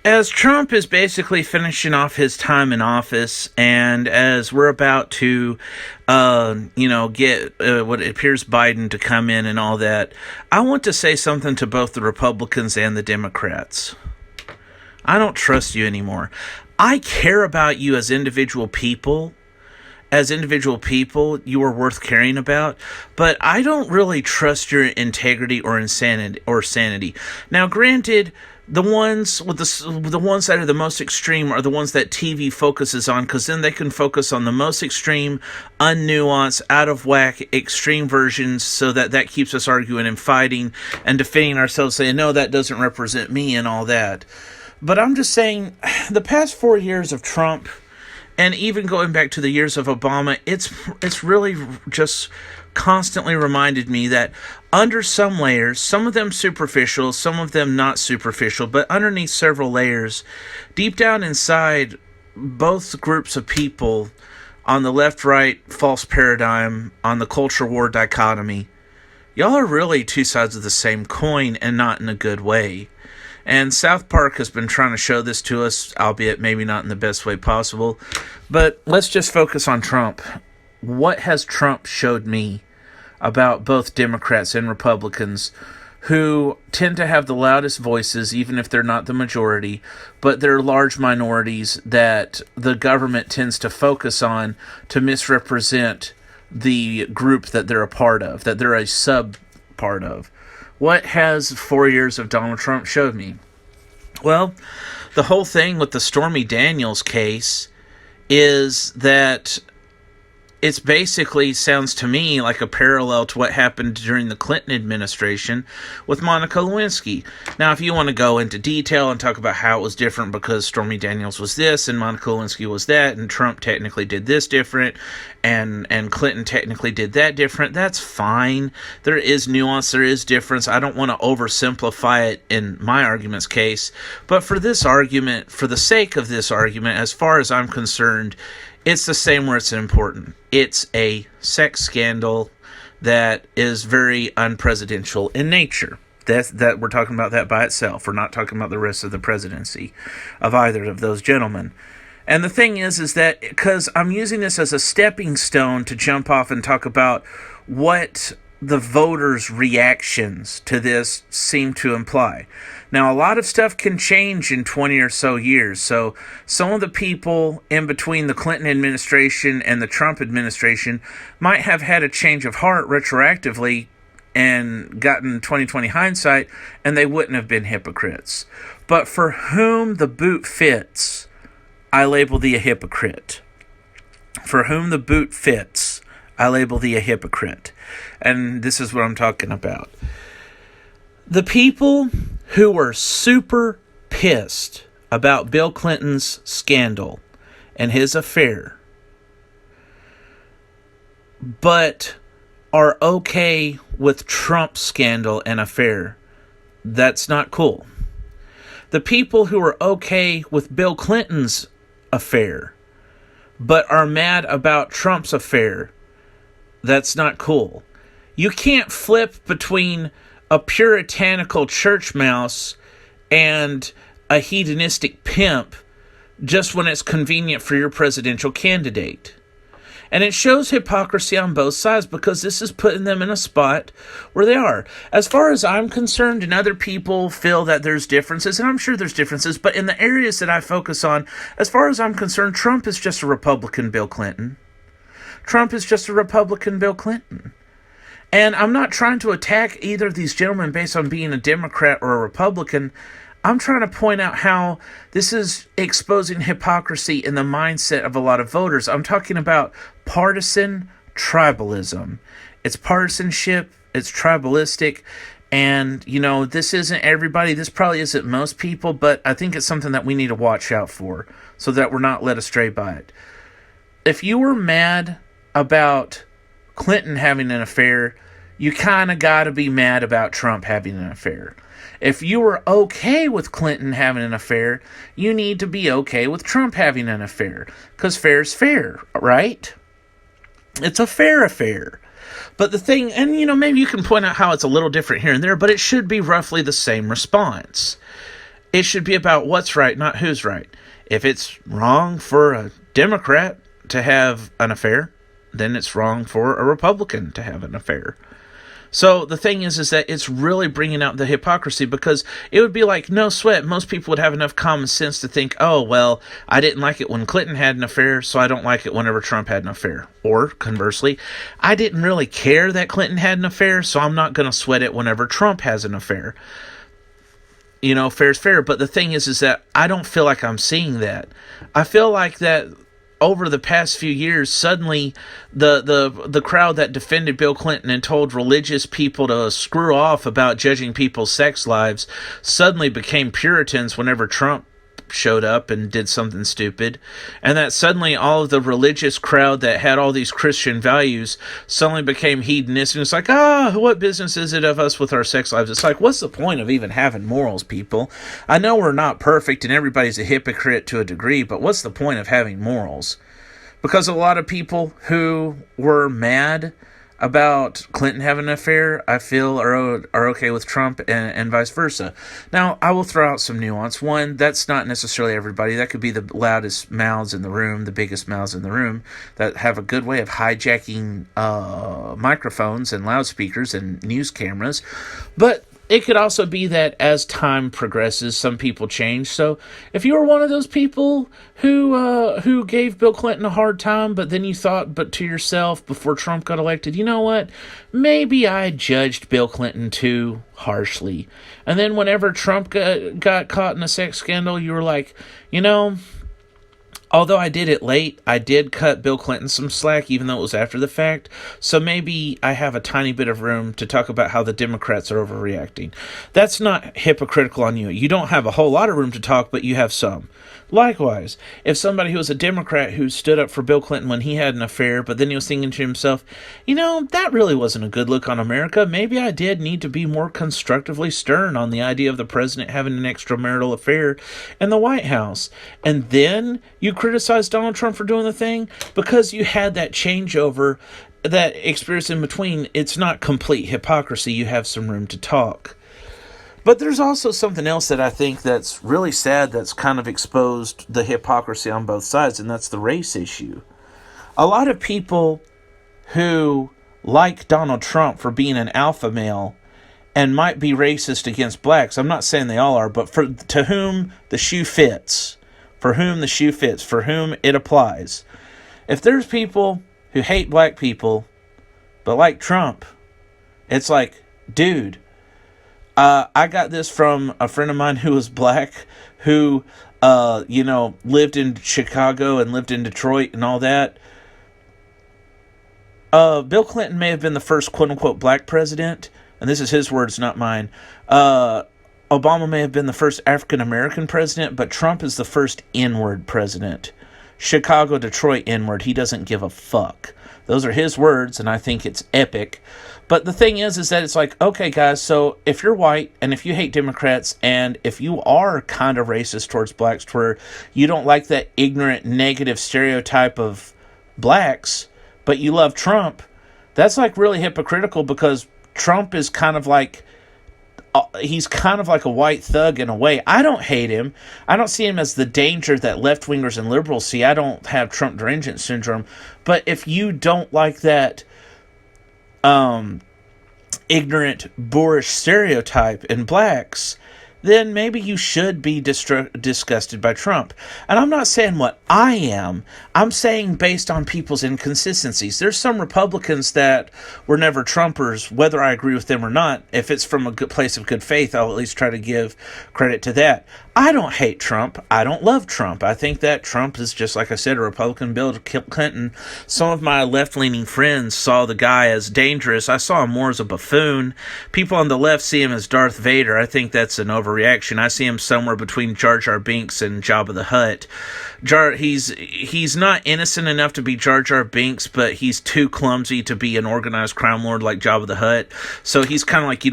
As Trump is basically finishing off his time in office, and as we're about to, get what appears Biden to come in and all that, I want to say something to both the Republicans and the Democrats. I don't trust you anymore. I care about you as individual people. As individual people, you are worth caring about, but I don't really trust your integrity or sanity. Now, granted, the ones with the ones that are the most extreme are the ones that TV focuses on, because then they can focus on the most extreme, unnuanced, out of whack, extreme versions, so that keeps us arguing and fighting and defending ourselves, saying, no, that doesn't represent me and all that. But I'm just saying, the past 4 years of Trump, and even going back to the years of Obama, it's really just constantly reminded me that under some layers, some of them superficial, some of them not superficial, but underneath several layers, deep down inside, both groups of people on the left-right false paradigm, on the culture war dichotomy, y'all are really two sides of the same coin, and not in a good way. And South Park has been trying to show this to us, albeit maybe not in the best way possible. But let's just focus on Trump. What has Trump showed me about both Democrats and Republicans, who tend to have the loudest voices, even if they're not the majority, but they're large minorities that the government tends to focus on to misrepresent the group that they're a part of, that they're a sub part of? What has 4 years of Donald Trump showed me? Well, the whole thing with the Stormy Daniels case is that it's basically sounds to me like a parallel to what happened during the Clinton administration with Monica Lewinsky. Now, if you want to go into detail and talk about how it was different because Stormy Daniels was this and Monica Lewinsky was that, and Trump technically did this different, and Clinton technically did that different, that's fine. There is nuance, there is difference. I don't want to oversimplify it in my argument's case, but for this argument, for the sake of this argument, as far as I'm concerned, it's the same where it's important. It's a sex scandal that is very unpresidential in nature. That we're talking about that by itself. We're not talking about the rest of the presidency of either of those gentlemen. And the thing is that because I'm using this as a stepping stone to jump off and talk about what the voters' reactions to this seem to imply. Now, a lot of stuff can change in 20 or so years. So some of the people in between the Clinton administration and the Trump administration might have had a change of heart retroactively and gotten 2020 hindsight, and they wouldn't have been hypocrites. But for whom the boot fits, I label thee a hypocrite. For whom the boot fits, I label thee a hypocrite. And this is what I'm talking about. The people who were super pissed about Bill Clinton's scandal and his affair, but are okay with Trump's scandal and affair, that's not cool. The people who are okay with Bill Clinton's affair, but are mad about Trump's affair, that's not cool. You can't flip between a puritanical church mouse and a hedonistic pimp just when it's convenient for your presidential candidate. And it shows hypocrisy on both sides because this is putting them in a spot where they are. As far as I'm concerned, and other people feel that there's differences, and I'm sure there's differences, but in the areas that I focus on, as far as I'm concerned, Trump is just a Republican Bill Clinton. Trump is just a Republican Bill Clinton. And I'm not trying to attack either of these gentlemen based on being a Democrat or a Republican. I'm trying to point out how this is exposing hypocrisy in the mindset of a lot of voters. I'm talking about partisan tribalism. It's partisanship, it's tribalistic, and, this isn't everybody. This probably isn't most people, but I think it's something that we need to watch out for so that we're not led astray by it. If you were mad about Clinton having an affair, you kind of got to be mad about Trump having an affair. If you were okay with Clinton having an affair, you need to be okay with Trump having an affair. Because fair's fair, right? It's a fair affair. But the thing, and maybe you can point out how it's a little different here and there, but it should be roughly the same response. It should be about what's right, not who's right. If it's wrong for a Democrat to have an affair, then it's wrong for a Republican to have an affair. So the thing is that it's really bringing out the hypocrisy, because it would be like, no sweat, most people would have enough common sense to think, oh, well, I didn't like it when Clinton had an affair, so I don't like it whenever Trump had an affair. Or, conversely, I didn't really care that Clinton had an affair, so I'm not going to sweat it whenever Trump has an affair. You know, fair's fair. But the thing is that I don't feel like I'm seeing that. I feel like that over the past few years, suddenly the crowd that defended Bill Clinton and told religious people to screw off about judging people's sex lives suddenly became Puritans whenever Trump showed up and did something stupid. And that suddenly all of the religious crowd that had all these Christian values suddenly became hedonists. And it's like, what business is it of us with our sex lives? It's like, what's the point of even having morals, people? I know we're not perfect and everybody's a hypocrite to a degree, but what's the point of having morals? Because a lot of people who were mad about Clinton having an affair, I feel, are okay with Trump, and vice versa. Now, I will throw out some nuance. One, that's not necessarily everybody. That could be the loudest mouths in the room, the biggest mouths in the room, that have a good way of hijacking microphones and loudspeakers and news cameras. But it could also be that as time progresses, some people change. So if you were one of those people who gave Bill Clinton a hard time, but then you thought to yourself before Trump got elected, you know what? Maybe I judged Bill Clinton too harshly. And then whenever Trump got caught in a sex scandal, you were like, you know, although I did it late, I did cut Bill Clinton some slack, even though it was after the fact. So maybe I have a tiny bit of room to talk about how the Democrats are overreacting. That's not hypocritical on you. You don't have a whole lot of room to talk, but you have some. Likewise, if somebody who was a Democrat who stood up for Bill Clinton when he had an affair, but then he was thinking to himself, you know, that really wasn't a good look on America. Maybe I did need to be more constructively stern on the idea of the president having an extramarital affair in the White House. And then you criticize Donald Trump for doing the thing because you had that changeover, that experience in between. It's not complete hypocrisy. You have some room to talk. But there's also something else that I think that's really sad that's kind of exposed the hypocrisy on both sides, and that's the race issue. A lot of people who like Donald Trump for being an alpha male and might be racist against blacks, I'm not saying they all are, but to whom the shoe fits, for whom it applies. If there's people who hate black people but like Trump, it's like, dude, I got this from a friend of mine who was black, who, lived in Chicago and lived in Detroit and all that. Bill Clinton may have been the first quote-unquote black president, and this is his words, not mine. Obama may have been the first African-American president, but Trump is the first N-word president. Chicago, Detroit, N-word. He doesn't give a fuck. Those are his words, and I think it's epic. But the thing is that it's like, okay, guys, so if you're white, and if you hate Democrats, and if you are kind of racist towards blacks, where you don't like that ignorant, negative stereotype of blacks, but you love Trump, that's like really hypocritical, because Trump is kind of like, he's kind of like a white thug in a way. I don't hate him. I don't see him as the danger that left-wingers and liberals see. I don't have Trump derangement syndrome. But if you don't like that ignorant, boorish stereotype in blacks, then maybe you should be disgusted by Trump. And I'm not saying what I am. I'm saying based on people's inconsistencies. There's some Republicans that were never Trumpers, whether I agree with them or not. If it's from a good place of good faith, I'll at least try to give credit to that. I don't hate Trump. I don't love Trump. I think that Trump is, just like I said, a Republican Bill to kill Clinton. Some of my left-leaning friends saw the guy as dangerous. I saw him more as a buffoon. People on the left see him as Darth Vader. I think that's an overreaction. I see him somewhere between Jar Jar Binks and Jabba the Hutt. He's not innocent enough to be Jar Jar Binks, but he's too clumsy to be an organized crime lord like Jabba the Hutt. So he's kind of like,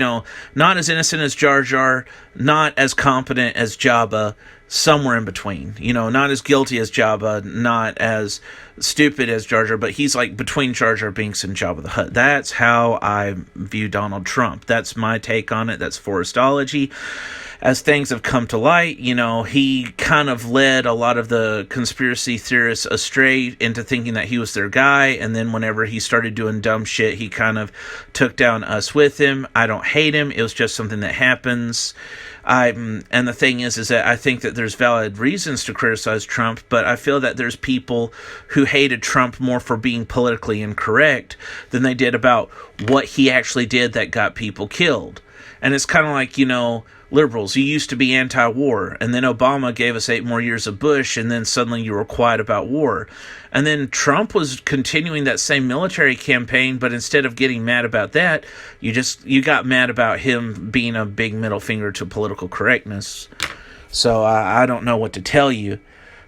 not as innocent as Jar Jar, not as competent as Jabba, somewhere in between. Not as guilty as Jabba, not as stupid as Jar Jar, but he's like between Jar Jar Binks and Jabba the Hutt. That's how I view Donald Trump. That's my take on it. That's Forestology. As things have come to light, he kind of led a lot of the conspiracy theorists astray into thinking that he was their guy, and then whenever he started doing dumb shit, he kind of took down us with him. I don't hate him. It was just something that happens. And the thing is that I think that there's valid reasons to criticize Trump, but I feel that there's people who hated Trump more for being politically incorrect than they did about what he actually did that got people killed. And it's kind of like, liberals, you used to be anti-war, and then Obama gave us 8 more years of Bush, and then suddenly you were quiet about war. And then Trump was continuing that same military campaign, but instead of getting mad about that, you got mad about him being a big middle finger to political correctness. So I don't know what to tell you.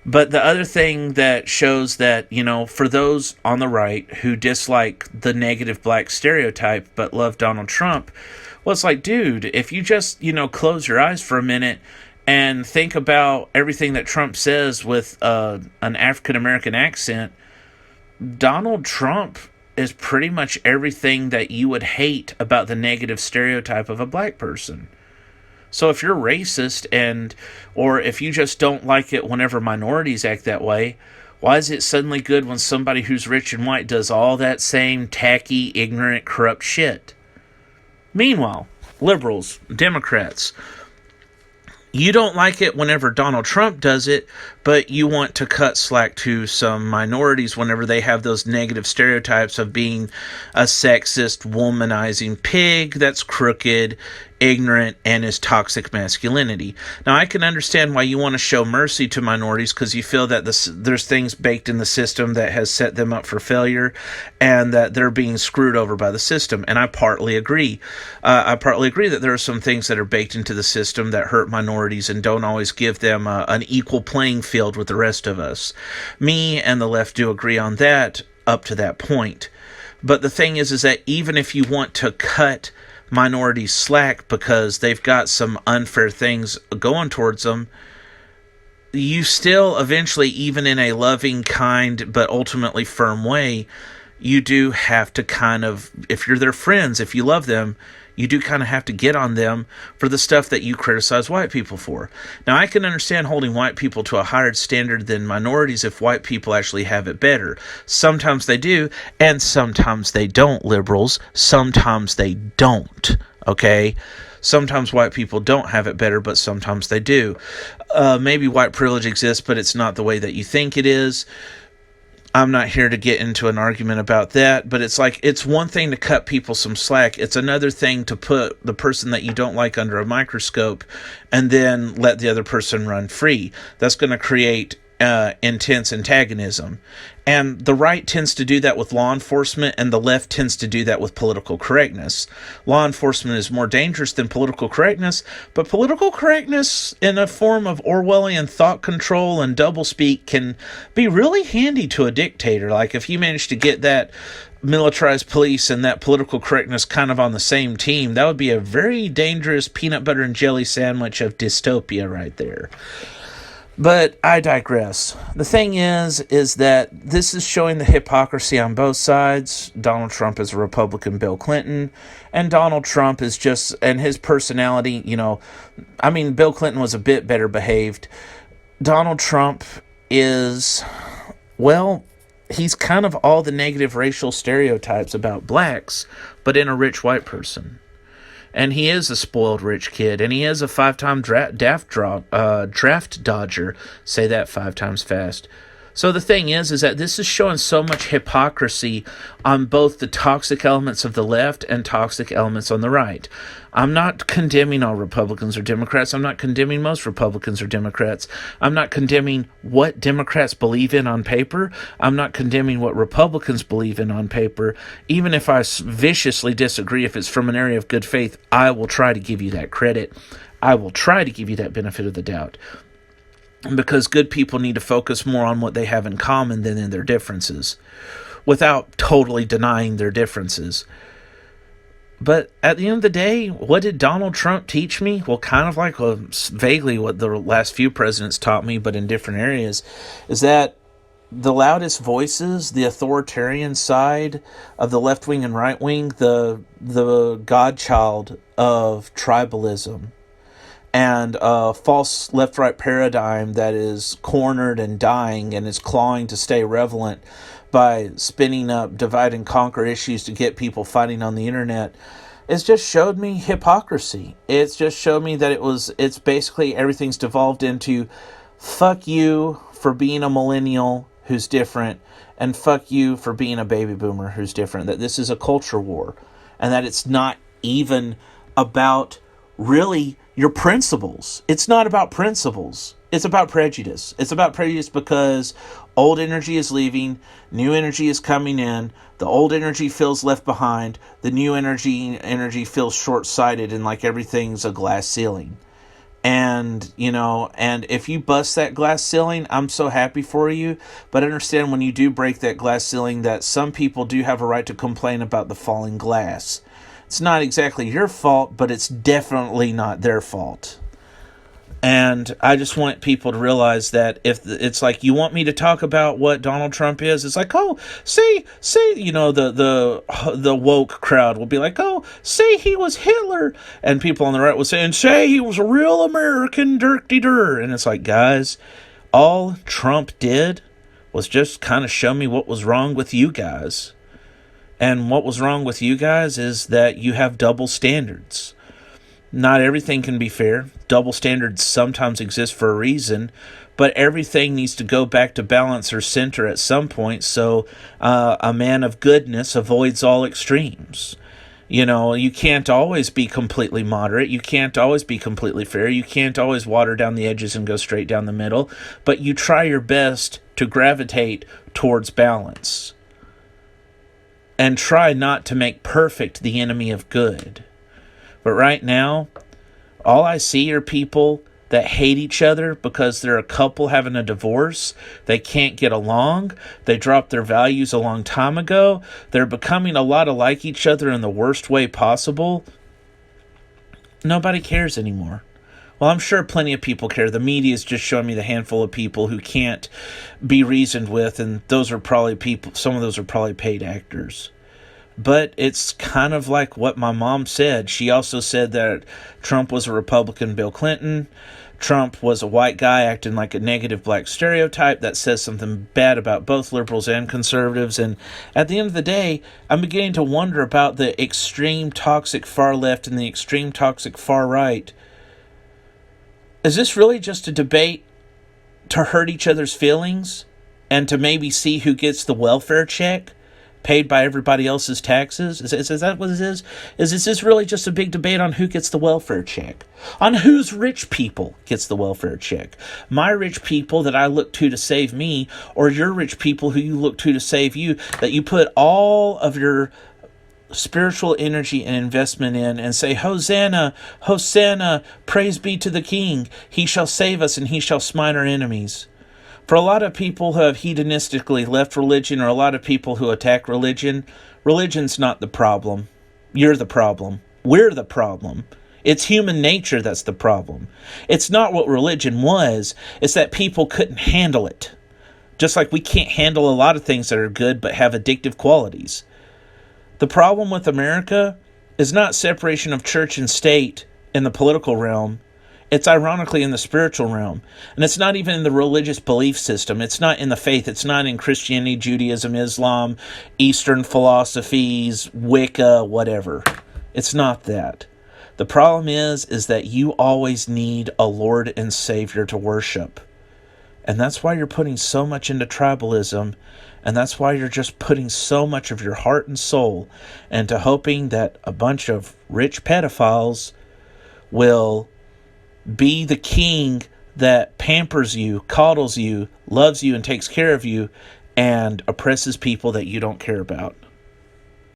But the other thing that shows that, for those on the right who dislike the negative black stereotype but love Donald Trump, well, it's like, dude, if you just, close your eyes for a minute and think about everything that Trump says with an African-American accent, Donald Trump is pretty much everything that you would hate about the negative stereotype of a black person. So if you're racist or if you just don't like it whenever minorities act that way, why is it suddenly good when somebody who's rich and white does all that same tacky, ignorant, corrupt shit? Meanwhile, liberals, Democrats, you don't like it whenever Donald Trump does it, but you want to cut slack to some minorities whenever they have those negative stereotypes of being a sexist, womanizing pig that's crooked, ignorant, and is toxic masculinity. Now, I can understand why you want to show mercy to minorities because you feel that there's things baked in the system that has set them up for failure and that they're being screwed over by the system. And I partly agree. I partly agree that there are some things that are baked into the system that hurt minorities and don't always give them an equal playing field with the rest of us. Me and the left do agree on that up to that point. But the thing is that even if you want to cut minorities slack because they've got some unfair things going towards them, you still eventually, even in a loving, kind, but ultimately firm way, you do have to kind of, if you're their friends, if you love them, you do kind of have to get on them for the stuff that you criticize white people for. Now, I can understand holding white people to a higher standard than minorities if white people actually have it better. Sometimes they do, and sometimes they don't, liberals. Sometimes they don't, okay? Sometimes white people don't have it better, but sometimes they do. Maybe white privilege exists, but it's not the way that you think it is. I'm not here to get into an argument about that, but it's like, it's one thing to cut people some slack. It's another thing to put the person that you don't like under a microscope and then let the other person run free. That's going to create intense antagonism. And the right tends to do that with law enforcement, and the left tends to do that with political correctness. Law enforcement is more dangerous than political correctness, but political correctness in a form of Orwellian thought control and doublespeak can be really handy to a dictator. Like if you manage to get that militarized police and that political correctness kind of on the same team, that would be a very dangerous peanut butter and jelly sandwich of dystopia right there. But I digress. The thing is that this is showing the hypocrisy on both sides. Donald Trump is a Republican Bill Clinton, and Donald Trump is just, and his personality, Bill Clinton was a bit better behaved. Donald Trump is, well, he's kind of all the negative racial stereotypes about blacks, but in a rich white person. And he is a spoiled rich kid, and he is a 5-time draft dodger. Say that 5 times fast. So the thing is that this is showing so much hypocrisy on both the toxic elements of the left and toxic elements on the right. I'm not condemning all Republicans or Democrats. I'm not condemning most Republicans or Democrats. I'm not condemning what Democrats believe in on paper. I'm not condemning what Republicans believe in on paper. Even if I viciously disagree, if it's from an area of good faith, I will try to give you that credit. I will try to give you that benefit of the doubt. Because good people need to focus more on what they have in common than in their differences, without totally denying their differences. But at the end of the day, what did Donald Trump teach me? Well, kind of like vaguely what the last few presidents taught me, but in different areas, is that the loudest voices, the authoritarian side of the left wing and right wing, the godchild of tribalism, and a false left right paradigm that is cornered and dying and is clawing to stay relevant by spinning up divide and conquer issues to get people fighting on the internet. It's just showed me hypocrisy. It's just showed me that it's basically everything's devolved into fuck you for being a millennial who's different, and fuck you for being a baby boomer who's different. That this is a culture war, and that it's not even about really your principles. It's not about principles. It's about prejudice. It's about prejudice because old energy is leaving, new energy is coming in. The old energy feels left behind. The new energy feels short-sighted and like everything's a glass ceiling. And, and if you bust that glass ceiling, I'm so happy for you. But understand when you do break that glass ceiling that some people do have a right to complain about the falling glass. It's not exactly your fault, but it's definitely not their fault. And I just want people to realize that if it's like you want me to talk about what Donald Trump is, it's like, oh, see, the woke crowd will be like, oh, see, he was Hitler, and people on the right will say, and say he was a real American, dirty-dur. And it's like, guys, all Trump did was just kind of show me what was wrong with you guys. And what was wrong with you guys is that you have double standards. Not everything can be fair. Double standards sometimes exist for a reason, but everything needs to go back to balance or center at some point, so a man of goodness avoids all extremes. You can't always be completely moderate. You can't always be completely fair. You can't always water down the edges and go straight down the middle, but you try your best to gravitate towards balance. And try not to make perfect the enemy of good. But right now, all I see are people that hate each other because they're a couple having a divorce. They can't get along. They dropped their values a long time ago. They're becoming a lot like each other in the worst way possible. Nobody cares anymore. Well, I'm sure plenty of people care. The media is just showing me the handful of people who can't be reasoned with, and those are probably people, some of those are probably paid actors. But it's kind of like what my mom said. She also said that Trump was a Republican Bill Clinton. Trump was a white guy acting like a negative black stereotype that says something bad about both liberals and conservatives. And at the end of the day, I'm beginning to wonder about the extreme toxic far left and the extreme toxic far right. Is this really just a debate to hurt each other's feelings and to maybe see who gets the welfare check paid by everybody else's taxes? Is that what it is? Is this really just a big debate on who gets the welfare check? On whose rich people gets the welfare check? My rich people that I look to save me, or your rich people who you look to save you, that you put all of your spiritual energy and investment in and say, Hosanna, Hosanna, praise be to the King. He shall save us and he shall smite our enemies. For a lot of people who have hedonistically left religion, or a lot of people who attack religion, religion's not the problem. You're the problem. We're the problem. It's human nature that's the problem. It's not what religion was. It's that people couldn't handle it. Just like we can't handle a lot of things that are good but have addictive qualities. The problem with America is not separation of church and state in the political realm. It's ironically in the spiritual realm. And it's not even in the religious belief system. It's not in the faith. It's not in Christianity, Judaism, Islam, Eastern philosophies, Wicca, whatever. It's not that. The problem is that you always need a Lord and Savior to worship. And that's why you're putting so much into tribalism. And that's why you're just putting so much of your heart and soul into hoping that a bunch of rich pedophiles will be the king that pampers you, coddles you, loves you, and takes care of you, and oppresses people that you don't care about.